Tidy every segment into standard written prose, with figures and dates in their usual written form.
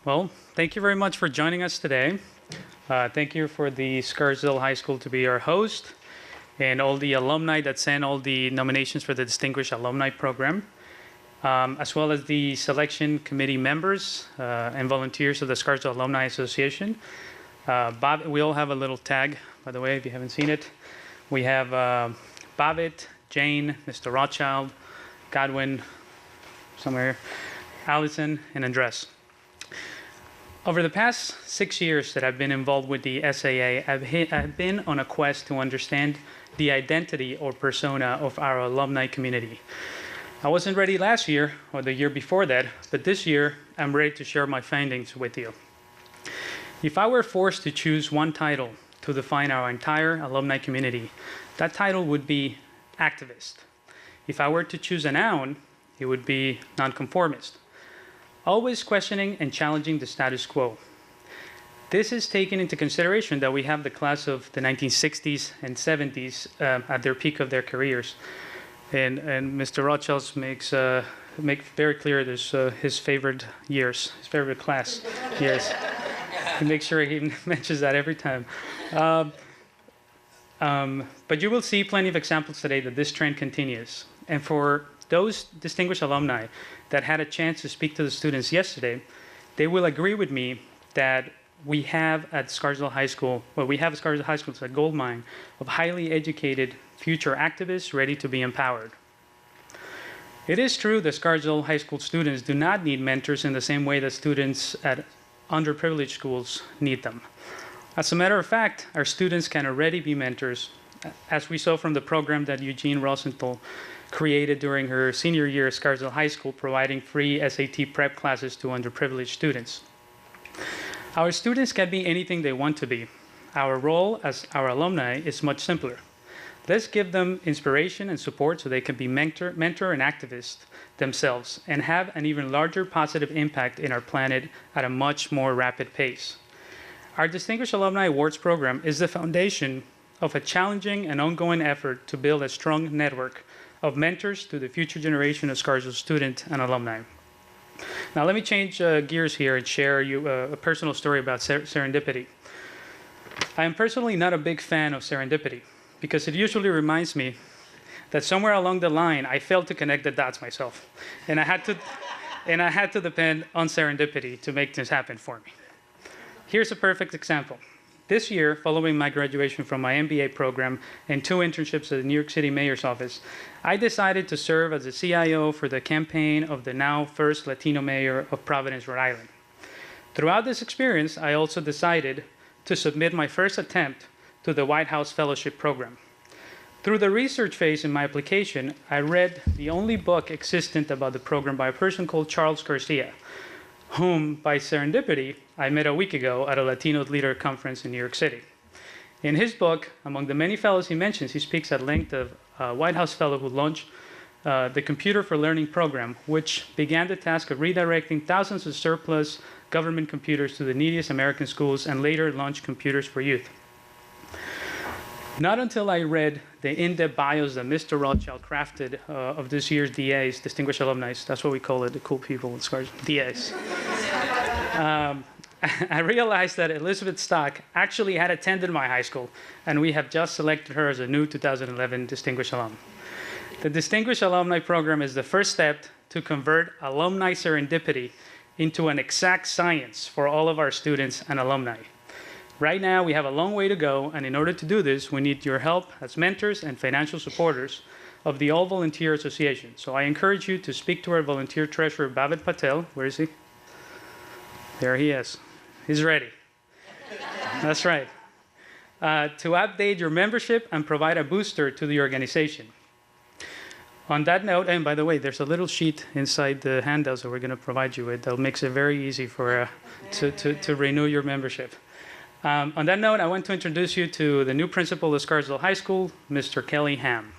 Well, thank you very much for joining us today. Thank you for the Scarsdale High School to be our host, and all the alumni that sent all the nominations for the Distinguished Alumni Program, as well as the selection committee members and volunteers of the Scarsdale Alumni Association. Bob, we all have a little tag, by the way, if you haven't seen it. We have Bobbitt, Jane, Mr. Rothschild, Godwin, somewhere, Allison, and Andres. Over the past 6 years that I've been involved with the SAA, I've been on a quest to understand the identity or persona of our alumni community. I wasn't ready last year or the year before that, but this year I'm ready to share my findings with you. If I were forced to choose one title to define our entire alumni community, that title would be activist. If I were to choose a noun, it would be nonconformist. Always questioning and challenging the status quo. This is taken into consideration that we have the class of the 1960s and 70s at their peak of their careers. And Mr. Rothschild makes very clear this his favorite years, his favorite class years. He makes sure he mentions that every time. But you will see plenty of examples today that this trend continues. And for those distinguished alumni that had a chance to speak to the students yesterday, they will agree with me that we have at Scarsdale High School, it's a gold mine of highly educated future activists ready to be empowered. It is true that Scarsdale High School students do not need mentors in the same way that students at underprivileged schools need them. As a matter of fact, our students can already be mentors, as we saw from the program that Eugene Rosenthal created during her senior year at Scarsdale High School, providing free SAT prep classes to underprivileged students. Our students can be anything they want to be. Our role as our alumni is much simpler. Let's give them inspiration and support so they can be mentor and activist themselves and have an even larger positive impact in our planet at a much more rapid pace. Our Distinguished Alumni Awards program is the foundation of a challenging and ongoing effort to build a strong network of mentors to the future generation of Scarsdale students and alumni. Now let me change gears here and share you a personal story about serendipity. I am personally not a big fan of serendipity because it usually reminds me that somewhere along the line I failed to connect the dots myself, and I had to depend on serendipity to make things happen for me. Here's a perfect example. This year, following my graduation from my MBA program and 2 internships at the New York City Mayor's Office, I decided to serve as the CIO for the campaign of the now first Latino mayor of Providence, Rhode Island. Throughout this experience, I also decided to submit my first attempt to the White House Fellowship Program. Through the research phase in my application, I read the only book existent about the program by a person called Charles Garcia, whom, by serendipity, I met a week ago at a Latino Leader Conference in New York City. In his book, among the many fellows he mentions, he speaks at length of a White House fellow who launched the Computer for Learning program, which began the task of redirecting thousands of surplus government computers to the neediest American schools and later launched Computers for Youth. Not until I read the in-depth bios that Mr. Rothschild crafted of this year's DAs, Distinguished Alumni, that's what we call it, the cool people with scars, DAs. I realized that Elizabeth Stock actually had attended my high school, and we have just selected her as a new 2011 Distinguished Alum. The Distinguished Alumni Program is the first step to convert alumni serendipity into an exact science for all of our students and alumni. Right now, we have a long way to go, and in order to do this, we need your help as mentors and financial supporters of the All Volunteer Association. So I encourage you to speak to our volunteer treasurer, Bhavat Patel. Where is he? There he is. He's ready. That's right. To update your membership and provide a booster to the organization. On that note, and by the way, there's a little sheet inside the handouts that we're going to provide you with that makes it very easy for to renew your membership. On that note, I want to introduce you to the new principal of Scarsdale High School, Mr. Kelley Hamm.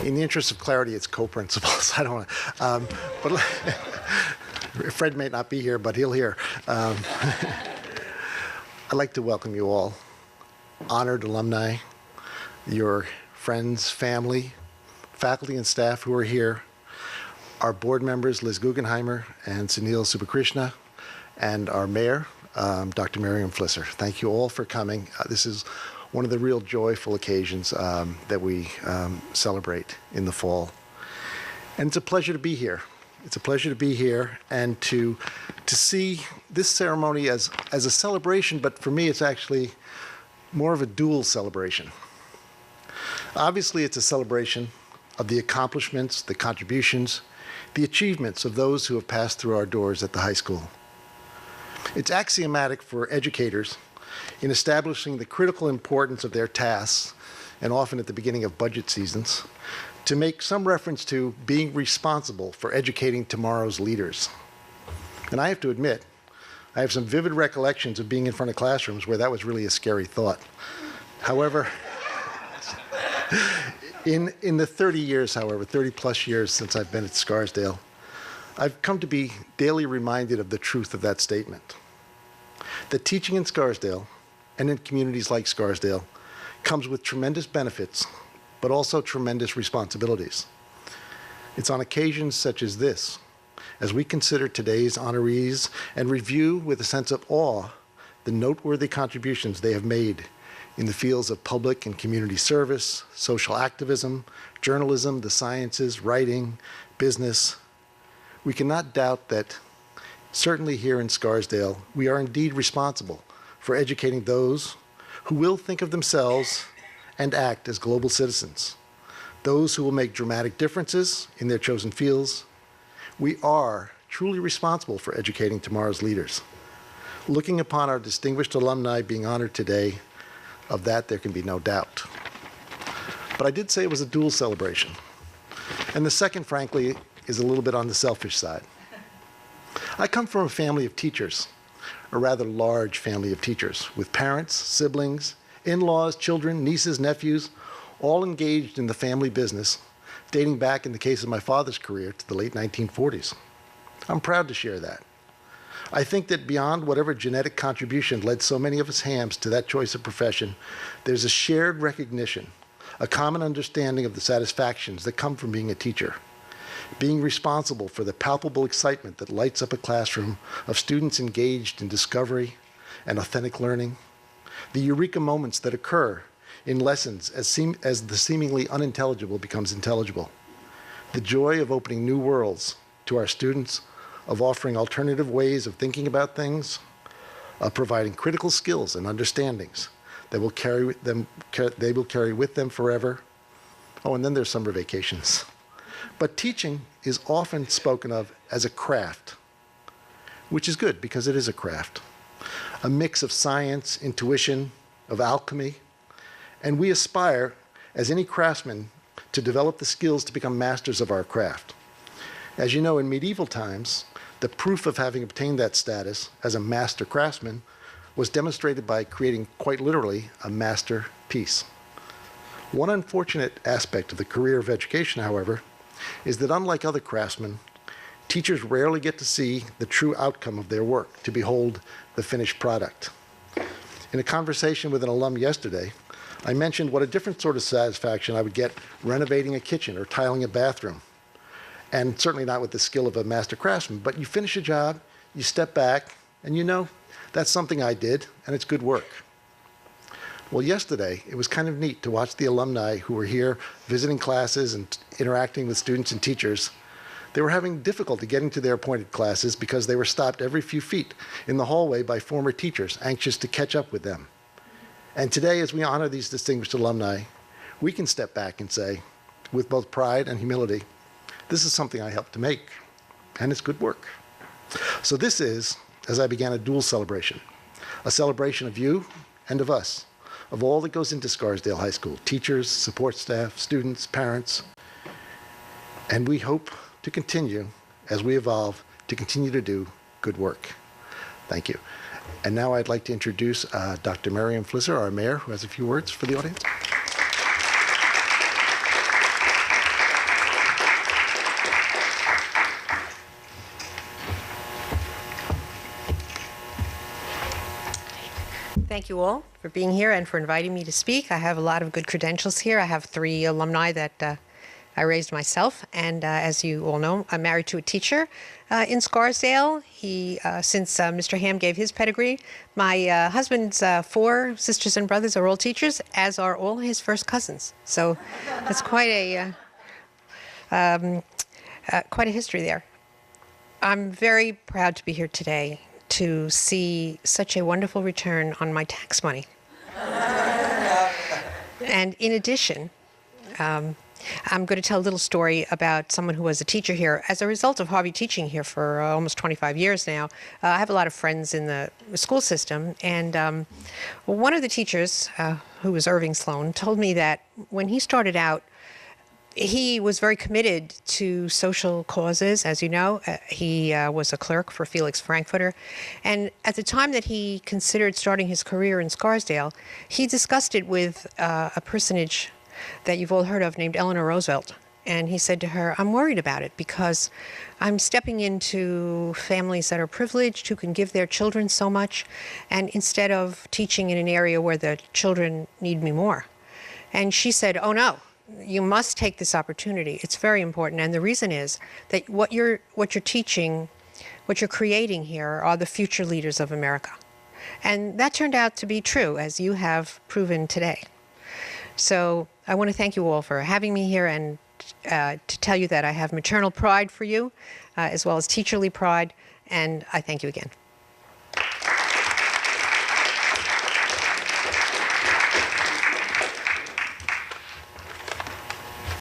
In the interest of clarity, it's co-principals. I don't want to, but Fred may not be here, but he'll hear. I'd like to welcome you all, honored alumni, your friends, family, faculty and staff who are here, our board members, Liz Guggenheimer and Sunil Subhakrishna, and our mayor, Dr. Miriam Flisser. Thank you all for coming. This is one of the real joyful occasions that we celebrate in the fall. And it's a pleasure to be here. It's a pleasure to be here and to see this ceremony as a celebration, but for me it's actually more of a dual celebration. Obviously it's a celebration of the accomplishments, the contributions, the achievements of those who have passed through our doors at the high school. It's axiomatic for educators in establishing the critical importance of their tasks, and often at the beginning of budget seasons, to make some reference to being responsible for educating tomorrow's leaders. And I have to admit, I have some vivid recollections of being in front of classrooms where that was really a scary thought. However, in the 30 plus years since I've been at Scarsdale, I've come to be daily reminded of the truth of that statement. That teaching in Scarsdale, and in communities like Scarsdale, comes with tremendous benefits, but also tremendous responsibilities. It's on occasions such as this, as we consider today's honorees and review with a sense of awe the noteworthy contributions they have made in the fields of public and community service, social activism, journalism, the sciences, writing, business. We cannot doubt that, certainly here in Scarsdale, we are indeed responsible for educating those who will think of themselves and act as global citizens, those who will make dramatic differences in their chosen fields. We are truly responsible for educating tomorrow's leaders. Looking upon our distinguished alumni being honored today, of that there can be no doubt. But I did say it was a dual celebration. And the second, frankly, is a little bit on the selfish side. I come from a family of teachers, a rather large family of teachers, with parents, siblings, in-laws, children, nieces, nephews, all engaged in the family business, dating back, in the case of my father's career, to the late 1940s. I'm proud to share that. I think that beyond whatever genetic contribution led so many of us Hamms to that choice of profession, there's a shared recognition, a common understanding of the satisfactions that come from being a teacher, being responsible for the palpable excitement that lights up a classroom of students engaged in discovery and authentic learning, the eureka moments that occur in lessons as the seemingly unintelligible becomes intelligible, the joy of opening new worlds to our students, of offering alternative ways of thinking about things, of providing critical skills and understandings that they will carry with them forever. Oh, and then there's summer vacations. But teaching is often spoken of as a craft, which is good because it is a craft, a mix of science, intuition, of alchemy, and we aspire, as any craftsman, to develop the skills to become masters of our craft. As you know, in medieval times, the proof of having obtained that status as a master craftsman was demonstrated by creating, quite literally, a masterpiece. One unfortunate aspect of the career of education, however, is that unlike other craftsmen, teachers rarely get to see the true outcome of their work, to behold the finished product. In a conversation with an alum yesterday, I mentioned what a different sort of satisfaction I would get renovating a kitchen or tiling a bathroom. And certainly not with the skill of a master craftsman, but you finish a job, you step back, and you know, that's something I did, and it's good work. Well, yesterday, it was kind of neat to watch the alumni who were here visiting classes and interacting with students and teachers. They were having difficulty getting to their appointed classes because they were stopped every few feet in the hallway by former teachers, anxious to catch up with them. And today, as we honor these distinguished alumni, we can step back and say, with both pride and humility, this is something I helped to make, and it's good work. So this is, as I began, a dual celebration, a celebration of you and of us, of all that goes into Scarsdale High School, teachers, support staff, students, parents, and we hope to continue, as we evolve, to continue to do good work. Thank you. And now I'd like to introduce Dr. Miriam Flisser, our mayor, who has a few words for the audience. Thank you all for being here and for inviting me to speak. I have a lot of good credentials here. I have 3 alumni that I raised myself, and as you all know, I'm married to a teacher in Scarsdale. Since Mr. Hamm gave his pedigree, my husband's 4 sisters and brothers are all teachers, as are all his first cousins. So that's quite a history there. I'm very proud to be here today to see such a wonderful return on my tax money. And in addition, I'm going to tell a little story about someone who was a teacher here. As a result of Harvey teaching here for almost 25 years now, I have a lot of friends in the school system, and one of the teachers, who was Irving Sloan, told me that when he started out, he was very committed to social causes. As you know, he was a clerk for Felix Frankfurter. And at the time that he considered starting his career in Scarsdale, he discussed it with a personage that you've all heard of named Eleanor Roosevelt. And he said to her, I'm worried about it because I'm stepping into families that are privileged, who can give their children so much, and instead of teaching in an area where the children need me more. And she said, oh no. You must take this opportunity. It's very important. And the reason is that what you're teaching, what you're creating here are the future leaders of America. And that turned out to be true, as you have proven today. So I want to thank you all for having me here, and to tell you that I have maternal pride for you, as well as teacherly pride, and I thank you again.